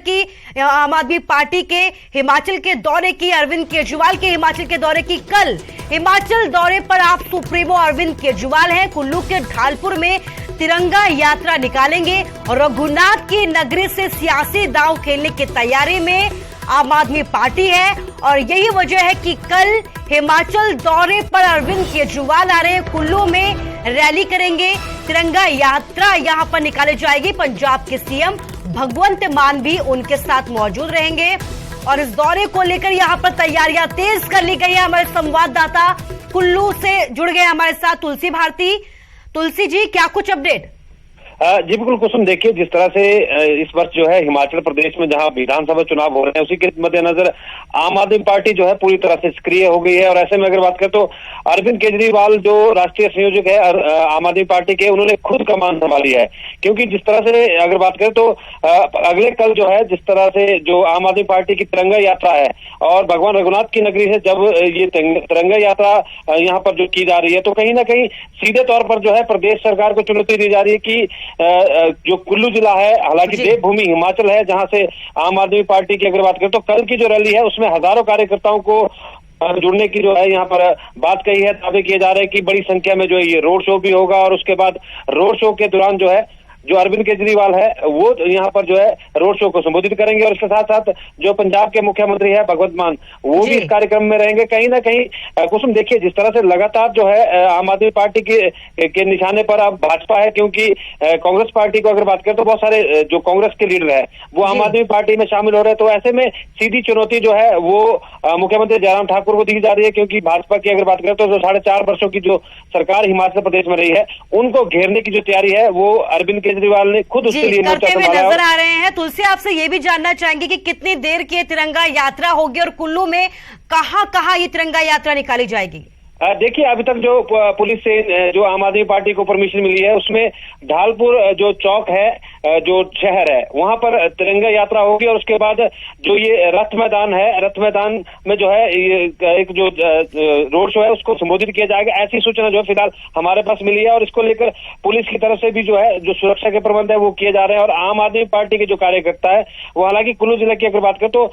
की आम आदमी पार्टी के हिमाचल के दौरे की, अरविंद केजरीवाल के हिमाचल के दौरे की। कल हिमाचल दौरे पर आप सुप्रीमो अरविंद केजरीवाल हैं, कुल्लू के ढालपुर में तिरंगा यात्रा निकालेंगे और रघुनाथ की नगरी से सियासी दांव खेलने की तैयारी में आम आदमी पार्टी है। और यही वजह है कि कल हिमाचल दौरे पर अरविंद केजरीवाल आ रहे हैं, कुल्लू में रैली करेंगे, तिरंगा यात्रा यहां पर निकाली जाएगी। पंजाब के सीएम भगवंत मान भी उनके साथ मौजूद रहेंगे और इस दौरे को लेकर यहां पर तैयारियां तेज कर ली गई है। हमारे संवाददाता कुल्लू से जुड़ गए हमारे साथ तुलसी भारती। तुलसी जी, क्या कुछ अपडेट? जी बिल्कुल कुसुम, देखिए जिस तरह से इस वर्ष जो है हिमाचल प्रदेश में जहां विधानसभा चुनाव हो रहे हैं, उसी के मद्देनजर आम आदमी पार्टी जो है पूरी तरह से सक्रिय हो गई है। और ऐसे में अगर बात करें तो अरविंद केजरीवाल जो राष्ट्रीय संयोजक है आम आदमी पार्टी के, उन्होंने खुद कमान संभाली है। क्योंकि जिस तरह से अगर बात करें तो अगले कल जो है, जिस तरह से जो आम आदमी पार्टी की तिरंगा यात्रा है और भगवान रघुनाथ की नगरी से जब ये तिरंगा यात्रा यहाँ पर जो की जा रही है, तो कहीं ना कहीं सीधे तौर पर जो है प्रदेश सरकार को चुनौती दी जा रही है कि जो कुल्लू जिला है, हालांकि देवभूमि हिमाचल है, जहां से आम आदमी पार्टी की अगर बात करें तो कल की जो रैली है उसमें हजारों कार्यकर्ताओं को जुड़ने की जो है यहाँ पर बात कही है। दावे किए जा रहे हैं कि बड़ी संख्या में जो है ये रोड शो भी होगा और उसके बाद रोड शो के दौरान जो है जो अरविंद केजरीवाल है वो यहाँ पर जो है रोड शो को संबोधित करेंगे। और इसके साथ साथ जो पंजाब के मुख्यमंत्री है भगवंत मान, वो भी इस कार्यक्रम में रहेंगे। कहीं ना कहीं कुसुम, देखिए जिस तरह से लगातार जो है आम आदमी पार्टी के निशाने पर अब भाजपा है, क्योंकि कांग्रेस पार्टी को अगर बात करें तो बहुत सारे जो कांग्रेस के लीडर है वो आम आदमी पार्टी में शामिल हो रहे हैं। तो ऐसे में सीधी चुनौती जो है वो मुख्यमंत्री जयराम ठाकुर को दी जा रही है, क्योंकि भाजपा की अगर बात करें तो जो 4.5 वर्षों की जो सरकार हिमाचल प्रदेश में रही है, उनको घेरने की जो तैयारी है वो अरविंद केजरीवाल ने खुद उसके लिए करते हुए नजर आ रहे हैं। तुलसी, आपसे ये भी जानना चाहेंगे कि कितनी देर की तिरंगा यात्रा होगी और कुल्लू में कहां ये तिरंगा यात्रा निकाली जाएगी? देखिए अभी तक जो पुलिस से जो आम आदमी पार्टी को परमिशन मिली है उसमें ढालपुर जो चौक है, जो शहर है, वहां पर तिरंगा यात्रा होगी और उसके बाद जो ये रथ मैदान है, रथ मैदान में जो है ये एक जो रोड शो है उसको संबोधित किया जाएगा। ऐसी सूचना जो है फिलहाल हमारे पास मिली है और इसको लेकर पुलिस की तरफ से भी जो है जो सुरक्षा के प्रबंध है वो किए जा रहे हैं। और आम आदमी पार्टी के जो कार्यकर्ता है वो, हालांकि कुल्लू जिले की अगर बात करें तो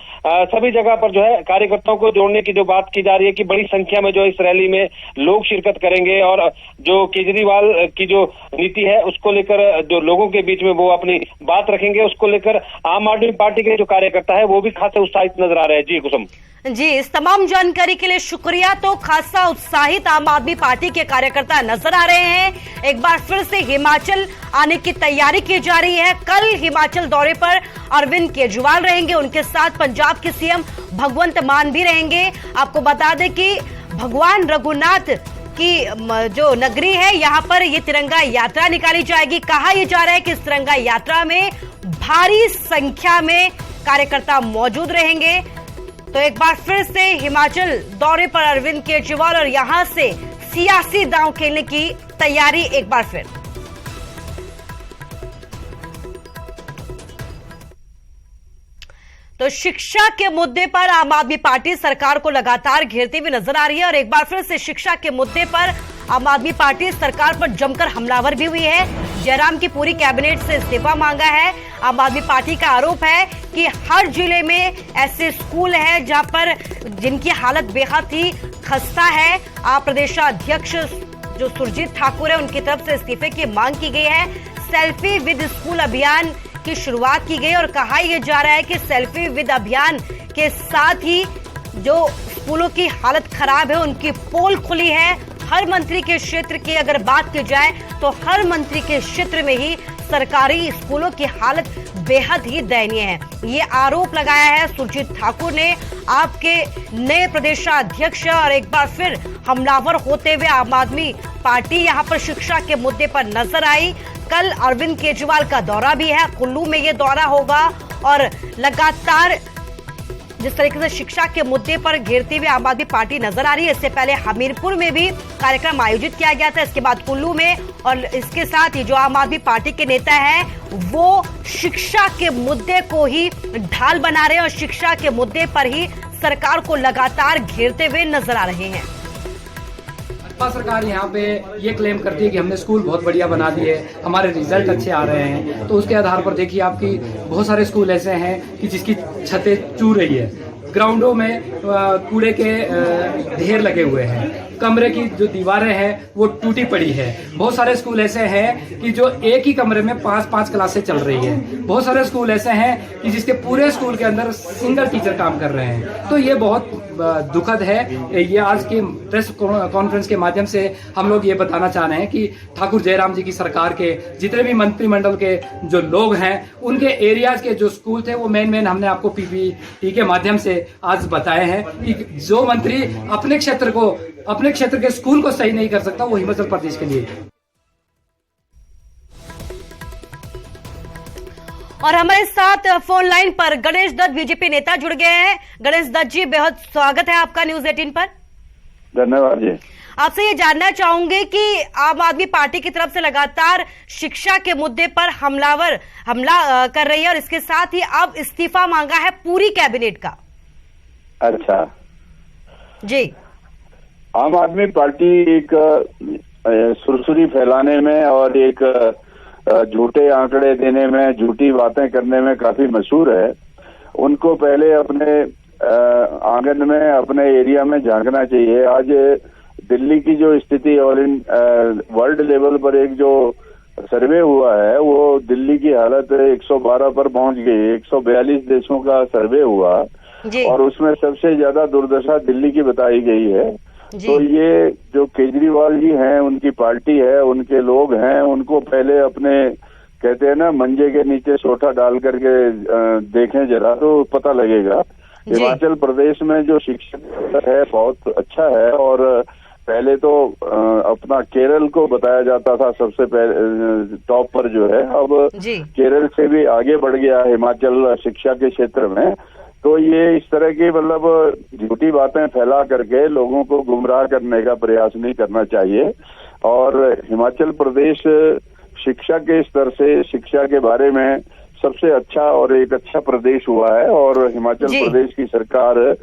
सभी जगह पर जो है कार्यकर्ताओं को जोड़ने की जो बात की जा रही है कि बड़ी संख्या में जो इस रैली में लोग शिरकत करेंगे और जो केजरीवाल की जो नीति है उसको लेकर जो लोगों के बीच में वो अपनी बात रखेंगे, उसको लेकर आम आदमी पार्टी के जो कार्यकर्ता है वो भी खासे उत्साहित नजर आ रहे हैं। जी कुसुम जी, इस तमाम जानकारी के लिए शुक्रिया। तो खासा उत्साहित आम आदमी पार्टी के कार्यकर्ता नजर आ रहे हैं। एक बार फिर से हिमाचल आने की तैयारी की जा रही है। कल हिमाचल दौरे पर अरविंद केजरीवाल रहेंगे, उनके साथ पंजाब के सीएम भगवंत मान भी रहेंगे। आपको बता दें कि भगवान रघुनाथ की जो नगरी है यहां पर ये तिरंगा यात्रा निकाली जाएगी। कहा यह जा रहा है कि इस तिरंगा यात्रा में भारी संख्या में कार्यकर्ता मौजूद रहेंगे। तो एक बार फिर से हिमाचल दौरे पर अरविंद केजरीवाल और यहां से सियासी दांव खेलने की तैयारी एक बार फिर। तो शिक्षा के मुद्दे पर आम आदमी पार्टी सरकार को लगातार घेरती हुई नजर आ रही है और एक बार फिर से शिक्षा के मुद्दे पर आम आदमी पार्टी सरकार पर जमकर हमलावर भी हुई है। जयराम की पूरी कैबिनेट से इस्तीफा मांगा है। आम आदमी पार्टी का आरोप है कि हर जिले में ऐसे स्कूल हैं जहां पर जिनकी हालत बेहद ही खस्ता है। आप प्रदेशाध्यक्ष जो सुरजीत ठाकुर है उनकी तरफ से इस्तीफे की मांग की गई है। सेल्फी विद स्कूल अभियान की शुरुआत की गई और कहा यह जा रहा है कि सेल्फी विद अभियान के साथ ही जो स्कूलों की हालत खराब है उनकी पोल खुली है। हर मंत्री के क्षेत्र की अगर बात की जाए तो हर मंत्री के क्षेत्र में ही सरकारी स्कूलों की हालत बेहद ही दयनीय है। ये आरोप लगाया है सुरजीत ठाकुर ने, आपके नए प्रदेशाध्यक्ष। और एक बार फिर हमलावर होते हुए आम आदमी पार्टी यहां पर शिक्षा के मुद्दे पर नजर आई। कल अरविंद केजरीवाल का दौरा भी है, कुल्लू में ये दौरा होगा और लगातार जिस तरीके से शिक्षा के मुद्दे पर घेरती हुई आम आदमी पार्टी नजर आ रही है। इससे पहले हमीरपुर में भी कार्यक्रम आयोजित किया गया था, इसके बाद कुल्लू में। और इसके साथ ही जो आम आदमी पार्टी के नेता हैं वो शिक्षा के मुद्दे को ही ढाल बना रहे हैं और शिक्षा के मुद्दे पर ही सरकार को लगातार घेरते हुए नजर आ रहे हैं। और सरकार यहाँ पे ये क्लेम करती है कि हमने स्कूल बहुत बढ़िया बना दिए, हमारे रिजल्ट अच्छे आ रहे हैं, तो उसके आधार पर देखिए आपकी बहुत सारे स्कूल ऐसे हैं कि जिसकी छतें चूर रही है, ग्राउंडों में कूड़े के ढेर लगे हुए हैं, कमरे की जो दीवारें हैं वो टूटी पड़ी है। बहुत सारे स्कूल ऐसे हैं कि जो एक ही कमरे में 5-5 क्लासें चल रही है। बहुत सारे स्कूल ऐसे हैं कि जिसके पूरे स्कूल के अंदर सिंगल टीचर काम कर रहे हैं। तो ये बहुत दुखद है। ये आज की प्रेस कॉन्फ्रेंस के माध्यम से हम लोग ये बताना चाह रहे हैं कि ठाकुर जयराम जी की सरकार के जितने भी मंत्रिमंडल के जो लोग हैं, उनके एरियाज के जो स्कूल थे वो मेन हमने आपको पीपीटी के माध्यम से आज बताए हैं कि जो मंत्री अपने क्षेत्र के स्कूल को सही नहीं कर सकता, वो हिमाचल प्रदेश के लिए। और हमारे साथ फोन लाइन पर गणेश दत्त बीजेपी नेता जुड़ गए हैं। गणेश दत्त जी, बेहद स्वागत है आपका न्यूज 18 पर। धन्यवाद जी। आपसे ये जानना चाहूंगे कि आम आदमी पार्टी की तरफ से लगातार शिक्षा के मुद्दे पर हमला कर रही है और इसके साथ ही अब इस्तीफा मांगा है पूरी कैबिनेट का। अच्छा जी, आम आदमी पार्टी एक सुरसुरी फैलाने में और एक झूठे आंकड़े देने में, झूठी बातें करने में काफी मशहूर है। उनको पहले अपने आंगन में, अपने एरिया में झांकना चाहिए। आज दिल्ली की जो स्थिति और वर्ल्ड लेवल पर एक जो सर्वे हुआ है, वो दिल्ली की हालत 112 पर पहुंच गई। 142 देशों का सर्वे हुआ और उसमें सबसे ज्यादा दुर्दशा दिल्ली की बताई गई है। तो ये जो केजरीवाल जी हैं, उनकी पार्टी है, उनके लोग हैं, उनको पहले अपने कहते हैं ना मंजे के नीचे सोटा डाल करके देखें जरा, तो पता लगेगा। हिमाचल प्रदेश में जो शिक्षा है बहुत अच्छा है और पहले तो अपना केरल को बताया जाता था सबसे पहले टॉप पर जो है, अब केरल से भी आगे बढ़ गया हिमाचल शिक्षा के क्षेत्र में। तो ये इस तरह की मतलब झूठी बातें फैला करके लोगों को गुमराह करने का प्रयास नहीं करना चाहिए। और हिमाचल प्रदेश शिक्षा के स्तर से, शिक्षा के बारे में सबसे अच्छा और एक अच्छा प्रदेश हुआ है और हिमाचल प्रदेश की सरकार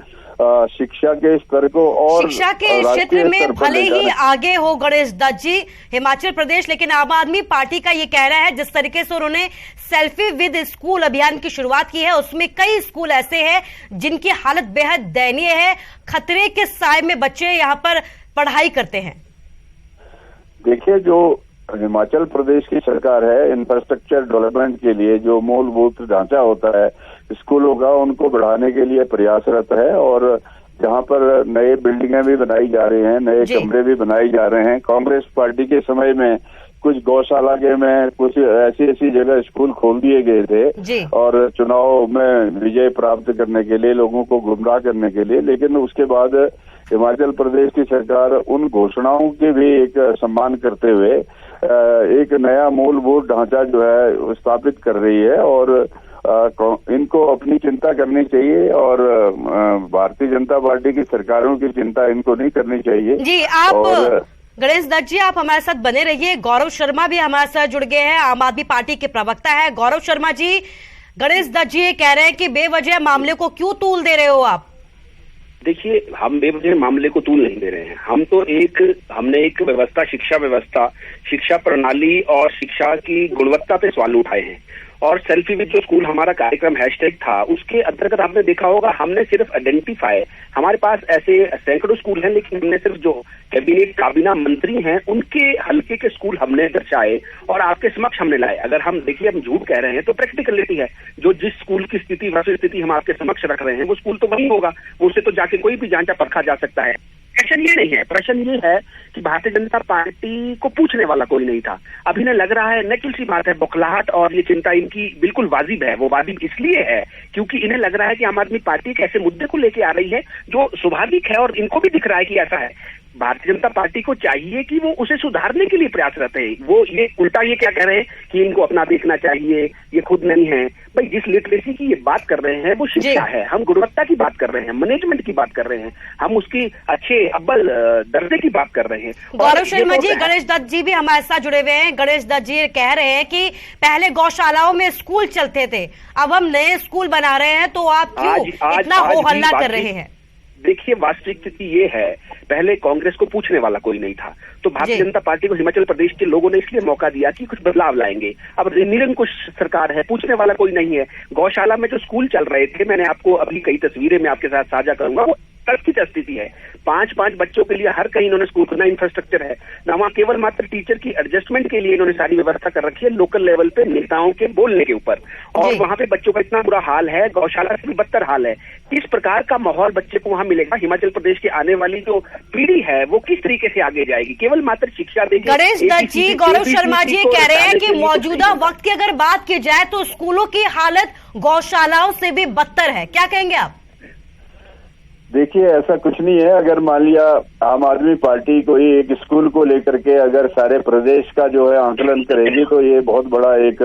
शिक्षा के स्तर को और शिक्षा के क्षेत्र में भले ही आगे हो गणेश दत्त जी हिमाचल प्रदेश, लेकिन आम आदमी पार्टी का ये कहना है जिस तरीके से उन्होंने सेल्फी विद स्कूल अभियान की शुरुआत की है, उसमें कई स्कूल ऐसे हैं जिनकी हालत बेहद दयनीय है। खतरे के साए में बच्चे यहाँ पर पढ़ाई करते हैं। देखिए, जो हिमाचल प्रदेश की सरकार है, इंफ्रास्ट्रक्चर डेवलपमेंट के लिए जो मूलभूत ढांचा होता है स्कूलों का, उनको बढ़ाने के लिए प्रयासरत है। और जहां पर नए बिल्डिंगें भी बनाई जा रही हैं, नए कमरे भी बनाए जा रहे हैं। कांग्रेस पार्टी के समय में कुछ गौशाला के में कुछ ऐसी जगह स्कूल खोल दिए गए थे और चुनाव में विजय प्राप्त करने के लिए, लोगों को गुमराह करने के लिए। लेकिन उसके बाद हिमाचल प्रदेश की सरकार उन घोषणाओं के भी एक सम्मान करते हुए एक नया मूलभूत ढांचा जो है स्थापित कर रही है और इनको अपनी चिंता करनी चाहिए और भारतीय जनता पार्टी की सरकारों की चिंता इनको नहीं करनी चाहिए। जी, आप गणेश दत्त जी आप हमारे साथ बने रहिए। गौरव शर्मा भी हमारे साथ जुड़ गए हैं, आम आदमी पार्टी के प्रवक्ता है। गौरव शर्मा जी, गणेश दत्त जी कह रहे हैं कि बेवजह मामले को क्यों तूल दे रहे हो आप? देखिए, हम बेवजह मामले को तूल नहीं दे रहे हैं। हमने एक व्यवस्था, शिक्षा प्रणाली और शिक्षा की गुणवत्ता पे सवाल उठाए हैं। और सेल्फी विद स्कूल हमारा कार्यक्रम हैशटैग था, उसके अंतर्गत आपने देखा होगा हमने सिर्फ आइडेंटिफाई, हमारे पास ऐसे सैकड़ों स्कूल हैं, लेकिन हमने सिर्फ जो कैबिनेट काबीना मंत्री हैं उनके हल्के के स्कूल हमने दर्शाए और आपके समक्ष हमने लाए। अगर हम देखिए, हम झूठ कह रहे हैं तो प्रैक्टिकलिटी है, जो जिस स्कूल की स्थिति, वस्तुस्थिति हम आपके समक्ष रख रहे हैं वो स्कूल तो वही होगा, उससे तो जाके कोई भी जांचा परखा जा सकता है। प्रश्न ये नहीं है, प्रश्न ये है कि भारतीय जनता पार्टी को पूछने वाला कोई नहीं था। अब इन्हें लग रहा है, नेचुरल सी बात है, बौखलाहट और ये चिंता इनकी बिल्कुल वाजिब है। वो वाजिब इसलिए है क्योंकि इन्हें लग रहा है कि आम आदमी पार्टी एक ऐसे मुद्दे को लेके आ रही है जो स्वाभाविक है और इनको भी दिख रहा है कि ऐसा है। भारतीय जनता पार्टी को चाहिए कि वो उसे सुधारने के लिए प्रयासरत है। वो ये उल्टा ये क्या कह रहे हैं कि इनको अपना देखना चाहिए, ये खुद नहीं है। भाई, जिस लिटरेसी की ये बात कर रहे हैं वो शिक्षा है, हम गुणवत्ता की बात कर रहे हैं, मैनेजमेंट की बात कर रहे हैं, हम उसकी अच्छे अव्वल दर्जे की बात कर रहे हैं। गौरव शर्मा जी, गणेश दत्त जी भी हमारे साथ जुड़े हुए हैं। गणेश दत्त जी कह रहे हैं कि पहले गौशालाओं में स्कूल चलते थे, अब हम नए स्कूल बना रहे हैं, तो आप क्यों इतना हो हल्ला कर रहे हैं? देखिए वास्तविक स्थिति ये है, पहले कांग्रेस को पूछने वाला कोई नहीं था, तो भारतीय जनता पार्टी को हिमाचल प्रदेश के लोगों ने इसलिए मौका दिया कि कुछ बदलाव लाएंगे। अब निरंकुश सरकार है, पूछने वाला कोई नहीं है। गौशाला में जो स्कूल चल रहे थे, मैंने आपको अभी कई तस्वीरें मैं आपके साथ साझा करूंगा, वो तथ्य स्थिति है। 5-5 बच्चों के लिए हर कहीं इन्होंने स्कूल ना इंफ्रास्ट्रक्चर है ना वहाँ, केवल मात्र टीचर की एडजस्टमेंट के लिए इन्होंने सारी व्यवस्था कर रखी है लोकल लेवल पे नेताओं के बोलने के ऊपर, और वहाँ पे बच्चों का इतना बुरा हाल है, गौशाला से भी बदतर हाल है। इस प्रकार का माहौल बच्चे को वहाँ मिलेगा, हिमाचल प्रदेश की आने वाली जो पीढ़ी है वो किस तरीके से आगे जाएगी? केवल मात्र शिक्षा देगी। गणेश दत्त जी, गौरव शर्मा जी ये कह रहे हैं कि मौजूदा वक्त की अगर बात की जाए तो स्कूलों की हालत गौशालाओं से भी बदतर है, क्या कहेंगे आप? देखिए, ऐसा कुछ नहीं है। अगर मान लिया आम आदमी पार्टी कोई एक स्कूल को लेकर के अगर सारे प्रदेश का जो है आंकलन करेगी तो ये बहुत बड़ा एक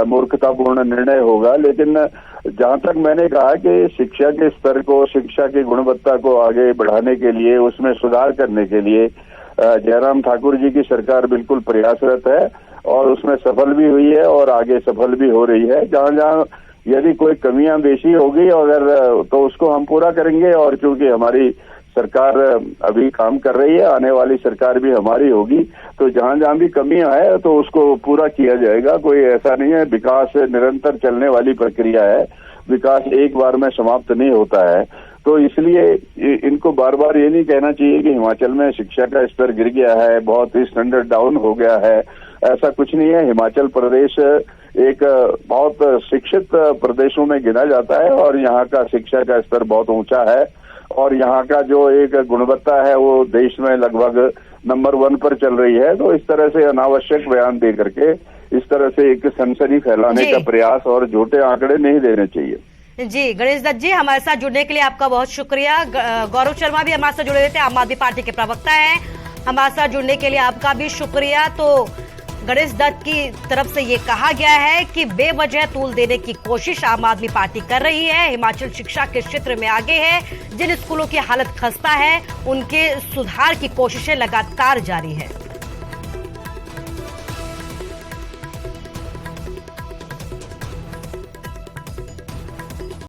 मूर्खतापूर्ण निर्णय होगा। लेकिन जहां तक मैंने कहा कि शिक्षा के स्तर को, शिक्षा की गुणवत्ता को आगे बढ़ाने के लिए, उसमें सुधार करने के लिए जयराम ठाकुर जी की सरकार बिल्कुल प्रयासरत है और उसमें सफल भी हुई है और आगे सफल भी हो रही है। जहां जहां यदि कोई कमियां बेशी होगी अगर तो उसको हम पूरा करेंगे, और चूंकि हमारी सरकार अभी काम कर रही है, आने वाली सरकार भी हमारी होगी, तो जहां जहां भी कमियां है तो उसको पूरा किया जाएगा। कोई ऐसा नहीं है, विकास निरंतर चलने वाली प्रक्रिया है, विकास एक बार में समाप्त नहीं होता है। तो इसलिए इनको बार बार ये नहीं कहना चाहिए कि हिमाचल में शिक्षा का स्तर गिर गया है, बहुत ही स्टैंडर्ड डाउन हो गया है, ऐसा कुछ नहीं है। हिमाचल प्रदेश एक बहुत शिक्षित प्रदेशों में गिना जाता है और यहाँ का शिक्षा का स्तर बहुत ऊंचा है और यहाँ का जो एक गुणवत्ता है वो देश में लगभग नंबर 1 पर चल रही है। तो इस तरह से अनावश्यक बयान दे करके इस तरह से एक सनसनी फैलाने का प्रयास और झूठे आंकड़े नहीं देने चाहिए। जी गणेश दत्त जी, हमारे साथ जुड़ने के लिए आपका बहुत शुक्रिया। गौरव शर्मा भी हमारे साथ जुड़े हुए थे, आम आदमी पार्टी के प्रवक्ता हैं, हमारे साथ जुड़ने के लिए आपका भी शुक्रिया। तो गणेश दत्त की तरफ से ये कहा गया है कि बेवजह तूल देने की कोशिश आम आदमी पार्टी कर रही है। हिमाचल शिक्षा के क्षेत्र में आगे है, जिन स्कूलों की हालत खस्ता है उनके सुधार की कोशिशें लगातार जारी है।